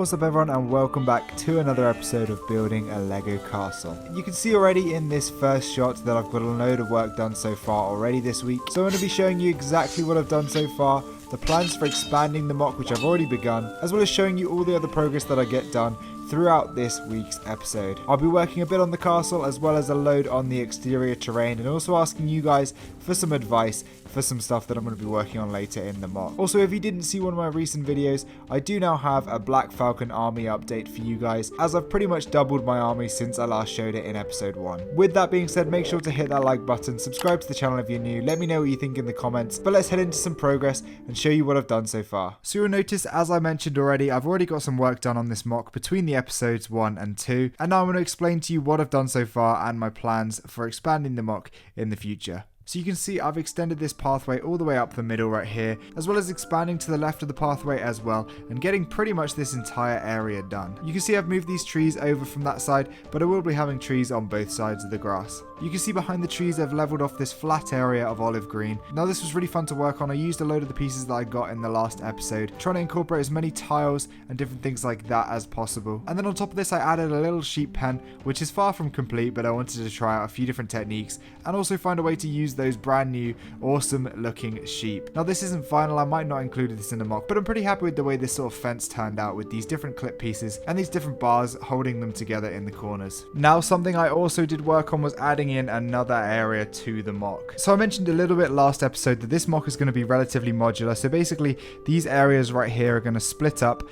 What's up everyone, and welcome back to another episode of building a Lego castle. You can see already in this first shot that I've got a load of work done so far already this week. So I'm going to be showing you exactly what I've done so far, the plans for expanding the MOC which I've already begun, as well as showing you all the other progress that I get done throughout this week's episode. I'll be working a bit on the castle as well as a load on the exterior terrain, and also asking you guys for some advice for some stuff that I'm going to be working on later in the MOC. Also, if you didn't see one of my recent videos, I do now have a Black Falcon army update for you guys, as I've pretty much doubled my army since I last showed it in episode 1. With that being said, make sure to hit that like button, subscribe to the channel if you're new, let me know what you think in the comments, but let's head into some progress and show you what I've done so far. So you'll notice, as I mentioned already, I've already got some work done on this MOC between the episodes 1 and 2, and now I'm going to explain to you what I've done so far and my plans for expanding the MOC in the future. So you can see I've extended this pathway all the way up the middle right here, as well as expanding to the left of the pathway as well, and getting pretty much this entire area done. You can see I've moved these trees over from that side, but I will be having trees on both sides of the grass. You can see behind the trees I've leveled off this flat area of olive green. Now this was really fun to work on. I used a load of the pieces that I got in the last episode, trying to incorporate as many tiles and different things like that as possible. And then on top of this I added a little sheep pen, which is far from complete, but I wanted to try out a few different techniques and also find a way to use those brand new awesome looking sheep. Now this isn't final, I might not include this in the MOC, but I'm pretty happy with the way this sort of fence turned out with these different clip pieces and these different bars holding them together in the corners. Now something I also did work on was adding in another area to the MOC. So I mentioned a little bit last episode that this MOC is going to be relatively modular. So basically these areas right here are going to split up.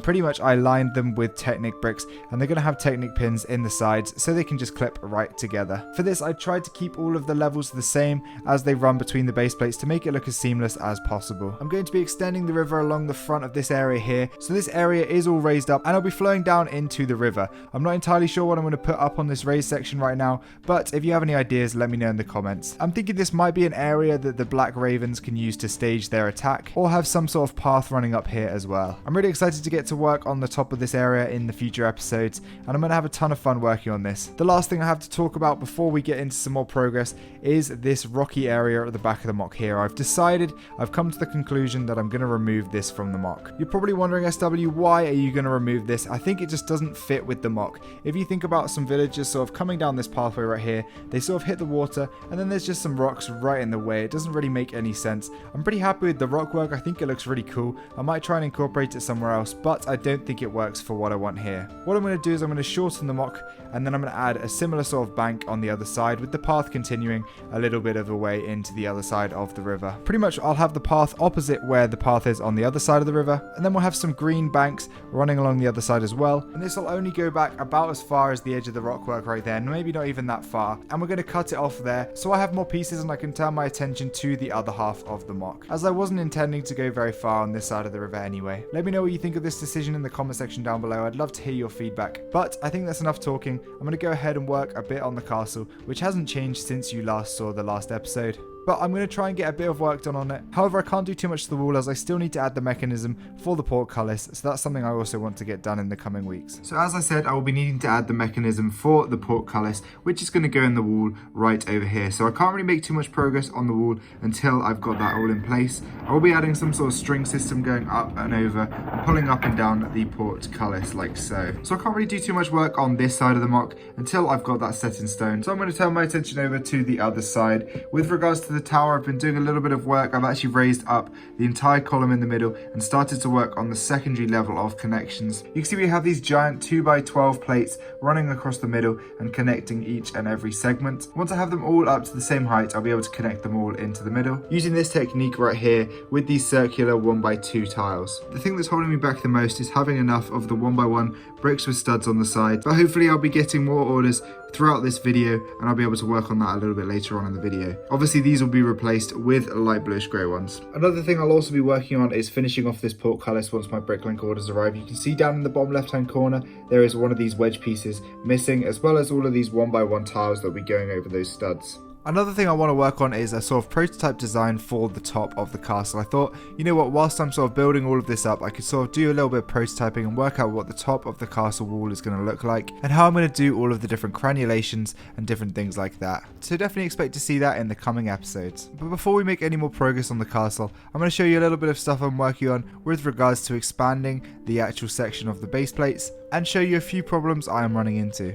Pretty much I lined them with Technic bricks, and they're going to have Technic pins in the sides so they can just clip right together. For this I tried to keep all of the levels the same as they run between the base plates to make it look as seamless as possible. I'm going to be extending the river along the front of this area here, so this area is all raised up and I'll be flowing down into the river. I'm not entirely sure what I'm going to put up on this raised section right now, but if you have any ideas, let me know in the comments. I'm thinking this might be an area that the Black Ravens can use to stage their attack, or have some sort of path running up here as well. I'm really excited to get to work on the top of this area in the future episodes, and I'm going to have a ton of fun working on this. The last thing I have to talk about before we get into some more progress is this rocky area at the back of the MOC here. I've come to the conclusion that I'm going to remove this from the MOC. You're probably wondering, SW, why are you going to remove this? I think it just doesn't fit with the MOC. If you think about some villagers sort of coming down this pathway right here, they sort of hit the water and then there's just some rocks right in the way. It doesn't really make any sense. I'm pretty happy with the rock work. I think it looks really cool. I might try and incorporate it somewhere else, but I don't think it works for what I want here. What I'm going to do is I'm going to shorten the MOC, and then I'm going to add a similar sort of bank on the other side, with the path continuing a little bit of a way into the other side of the river. Pretty much I'll have the path opposite where the path is on the other side of the river, and then we'll have some green banks running along the other side as well, and this will only go back about as far as the edge of the rock work right there, and maybe not even that far, and we're going to cut it off there so I have more pieces and I can turn my attention to the other half of the MOC, as I wasn't intending to go very far on this side of the river anyway. Let me know what you think of this decision in the comment section down below. I'd love to hear your feedback, but I think that's enough talking. I'm going to go ahead and work a bit on the castle, which hasn't changed since you last saw the last episode. But I'm going to try and get a bit of work done on it. However, I can't do too much to the wall as I still need to add the mechanism for the portcullis, so that's something I also want to get done in the coming weeks. So as I said, I will be needing to add the mechanism for the portcullis, which is going to go in the wall right over here. So I can't really make too much progress on the wall until I've got that all in place. I will be adding some sort of string system going up and over and pulling up and down the portcullis like so. So I can't really do too much work on this side of the MOC until I've got that set in stone. So I'm going to turn my attention over to the other side. With regards to the tower, I've been doing a little bit of work. I've actually raised up the entire column in the middle and started to work on the secondary level of connections. You can see we have these giant 2x12 plates running across the middle and connecting each and every segment. Once I have them all up to the same height, I'll be able to connect them all into the middle using this technique right here with these circular 1x2 tiles. The thing that's holding me back the most is having enough of the 1x1 bricks with studs on the side, but hopefully I'll be getting more orders throughout this video and I'll be able to work on that a little bit later on in the video. Obviously these will be replaced with light bluish grey ones. Another thing I'll also be working on is finishing off this portcullis once my bricklink orders arrive. You can see down in the bottom left hand corner there is one of these wedge pieces missing, as well as all of these 1x1 tiles that will be going over those studs. Another thing I want to work on is a sort of prototype design for the top of the castle. I thought, you know what, whilst I'm sort of building all of this up, I could sort of do a little bit of prototyping and work out what the top of the castle wall is going to look like and how I'm going to do all of the different crenulations and different things like that. So definitely expect to see that in the coming episodes. But before we make any more progress on the castle, I'm going to show you a little bit of stuff I'm working on with regards to expanding the actual section of the base plates and show you a few problems I am running into.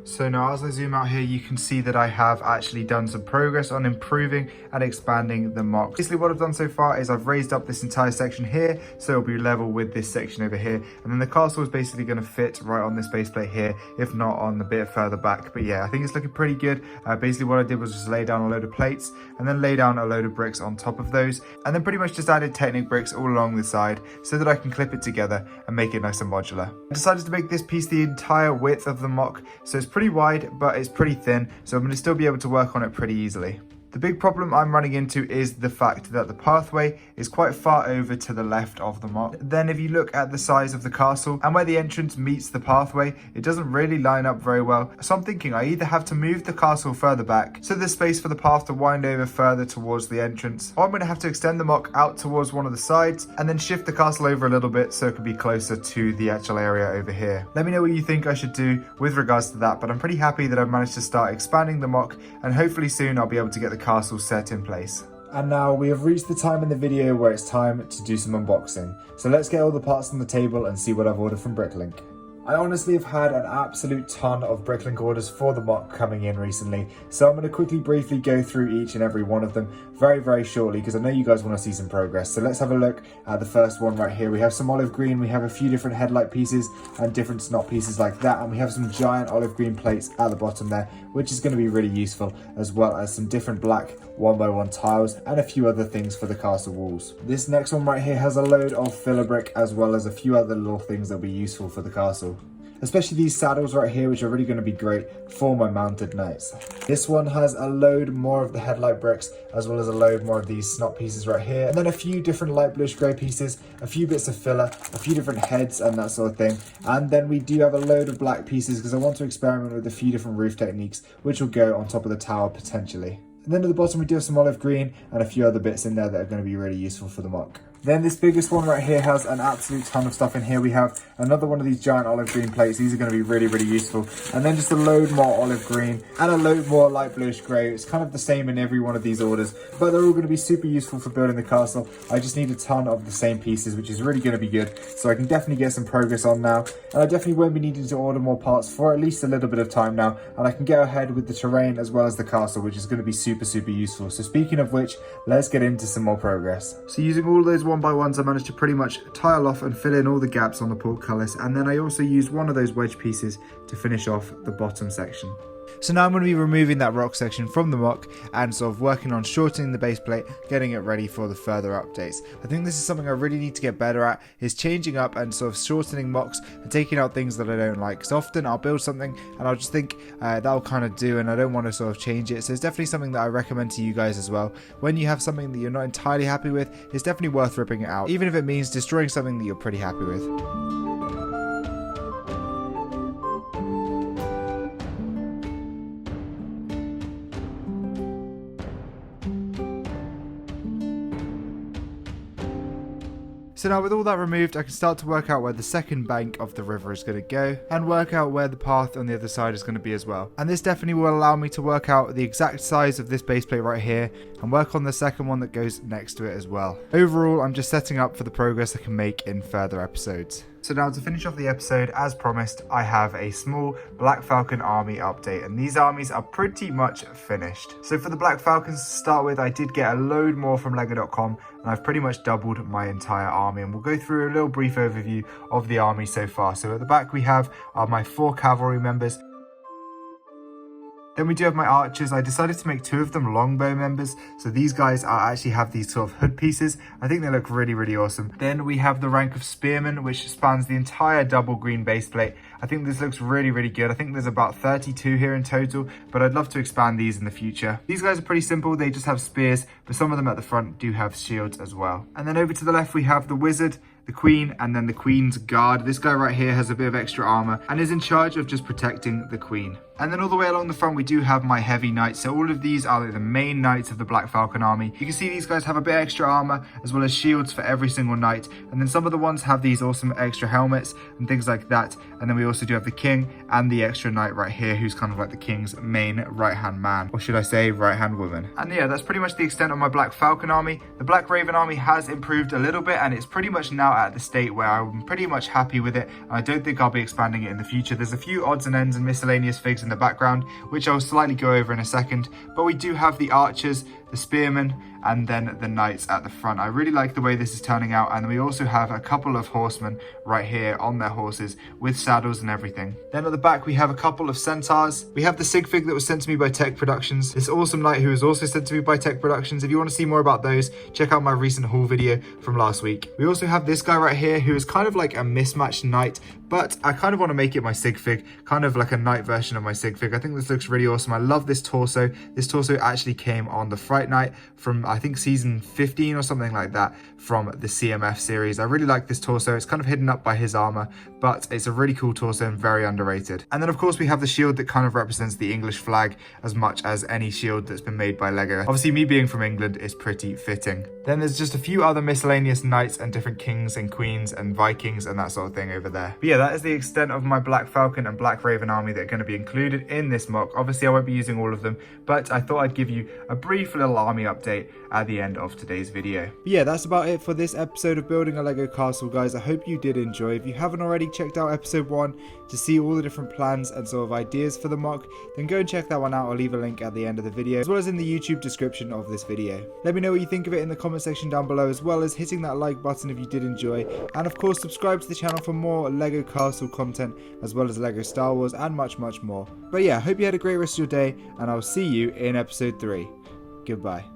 So now as I zoom out here, you can see that I have actually done some progress on improving and expanding the MOC. Basically what I've done so far is I've raised up this entire section here, so it'll be level with this section over here. And then the castle is basically going to fit right on this base plate here, if not on the bit further back. But yeah, I think it's looking pretty good. Basically what I did was just lay down a load of plates and then lay down a load of bricks on top of those. And then pretty much just added Technic bricks all along the side so that I can clip it together and make it nice and modular. I decided to make this piece the entire width of the MOC, so it's pretty wide, but it's pretty thin, so I'm going to still be able to work on it pretty easily. The big problem I'm running into is the fact that the pathway is quite far over to the left of the MOC. Then if you look at the size of the castle and where the entrance meets the pathway, it doesn't really line up very well. So I'm thinking I either have to move the castle further back so there's space for the path to wind over further towards the entrance, or I'm going to have to extend the MOC out towards one of the sides and then shift the castle over a little bit so it can be closer to the actual area over here. Let me know what you think I should do with regards to that, but I'm pretty happy that I've managed to start expanding the MOC, and hopefully soon I'll be able to get the castle set in place. And now we have reached the time in the video where it's time to do some unboxing. So let's get all the parts on the table and see what I've ordered from Bricklink. I honestly have had an absolute ton of Bricklink orders for the MOC coming in recently, so I'm going to quickly briefly go through each and every one of them very shortly because I know you guys want to see some progress. So let's have a look at the first one right here. We have some olive green, we have a few different headlight pieces and different snot pieces like that, and we have some giant olive green plates at the bottom there, which is going to be really useful, as well as some different black 1x1 tiles and a few other things for the castle walls. This next one right here has a load of filler brick as well as a few other little things that will be useful for the castle. Especially these saddles right here, which are really going to be great for my mounted knights. This one has a load more of the headlight bricks, as well as a load more of these snot pieces right here. And then a few different light bluish grey pieces, a few bits of filler, a few different heads and that sort of thing. And then we do have a load of black pieces because I want to experiment with a few different roof techniques, which will go on top of the tower potentially. And then at the bottom we do have some olive green and a few other bits in there that are going to be really useful for the MOC. Then this biggest one right here has an absolute ton of stuff in here. We have another one of these giant olive green plates. These are going to be really useful. And then just a load more olive green and a load more light bluish grey. It's kind of the same in every one of these orders, but they're all going to be super useful for building the castle. I just need a ton of the same pieces, which is really going to be good. So I can definitely get some progress on now. And I definitely won't be needing to order more parts for at least a little bit of time now. And I can go ahead with the terrain as well as the castle, which is going to be super useful. So speaking of which, let's get into some more progress. So using all those 1x1s, I managed to pretty much tile off and fill in all the gaps on the portcullis, and then I also used one of those wedge pieces to finish off the bottom section. So now I'm going to be removing that rock section from the MOC and sort of working on shortening the base plate, getting it ready for the further updates. I think this is something I really need to get better at, is changing up and sort of shortening MOCs and taking out things that I don't like. Because often I'll build something and I'll just think that'll kind of do, and I don't want to sort of change it. So it's definitely something that I recommend to you guys as well. When you have something that you're not entirely happy with, it's definitely worth ripping it out, even if it means destroying something that you're pretty happy with. So now with all that removed, I can start to work out where the second bank of the river is going to go and work out where the path on the other side is going to be as well. And this definitely will allow me to work out the exact size of this base plate right here and work on the second one that goes next to it as well. Overall, I'm just setting up for the progress I can make in further episodes. So now to finish off the episode, as promised, I have a small Black Falcon army update, and these armies are pretty much finished. So for the Black Falcons to start with, I did get a load more from Lego.com, and I've pretty much doubled my entire army, and we'll go through a little brief overview of the army so far. So at the back we have my 4 cavalry members. Then we do have my archers. I decided to make 2 of them longbow members. So these guys actually have these sort of hood pieces. I think they look really awesome. Then we have the rank of spearmen, which spans the entire double green base plate. I think this looks really, really good. I think there's about 32 here in total, but I'd love to expand these in the future. These guys are pretty simple. They just have spears, but some of them at the front do have shields as well. And then over to the left, we have the wizard, the queen, and then the queen's guard. This guy right here has a bit of extra armor and is in charge of just protecting the queen. And then all the way along the front, we do have my heavy knights. So all of these are like the main knights of the Black Falcon army. You can see these guys have a bit extra armor as well as shields for every single knight. And then some of the ones have these awesome extra helmets and things like that. And then we also do have the king and the extra knight right here, who's kind of like the king's main right-hand man, or should I say right-hand woman. And yeah, that's pretty much the extent of my Black Falcon army. The Black Raven army has improved a little bit, and it's pretty much now at the state where I'm pretty much happy with it. And I don't think I'll be expanding it in the future. There's a few odds and ends and miscellaneous figs in the background, which I'll slightly go over in a second, but we do have the archers, the spearmen, and then the knights at the front. I really like the way this is turning out, and we also have a couple of horsemen right here on their horses with saddles and everything. Then at the back we have a couple of centaurs. We have the sig fig that was sent to me by Tech Productions, this awesome knight who was also sent to me by Tech Productions. If you want to see more about those, check out my recent haul video from last week. We also have this guy right here who is kind of like a mismatched knight, but I kind of want to make it my sig fig, kind of like a knight version of my sig fig. I think this looks really awesome. I love this torso. This torso actually came on the Fright Knight from I think season 15 or something like that from the CMF series. I really like this torso. It's kind of hidden up by his armor, but it's a really cool torso and very underrated. And then of course we have the shield that kind of represents the English flag as much as any shield that's been made by Lego. Obviously me being from England is pretty fitting. Then there's just a few other miscellaneous knights and different kings and queens and Vikings and that sort of thing over there. But yeah, that is the extent of my Black Falcon and Black Raven army that are going to be included in this mock. Obviously I won't be using all of them, but I thought I'd give you a brief little army update at the end of today's video. But yeah, that's about it for this episode of Building a Lego Castle, guys. I hope you did enjoy. If you haven't already checked out episode 1 to see all the different plans and sort of ideas for the mock, then go and check that one out. I'll leave a link at the end of the video, as well as in the YouTube description of this video. Let me know what you think of it in the comment section down below, as well as hitting that like button if you did enjoy, and of course subscribe to the channel for more Lego Castle content, as well as Lego Star Wars and much more. But yeah, I hope you had a great rest of your day, and I'll see you in episode 3. Goodbye.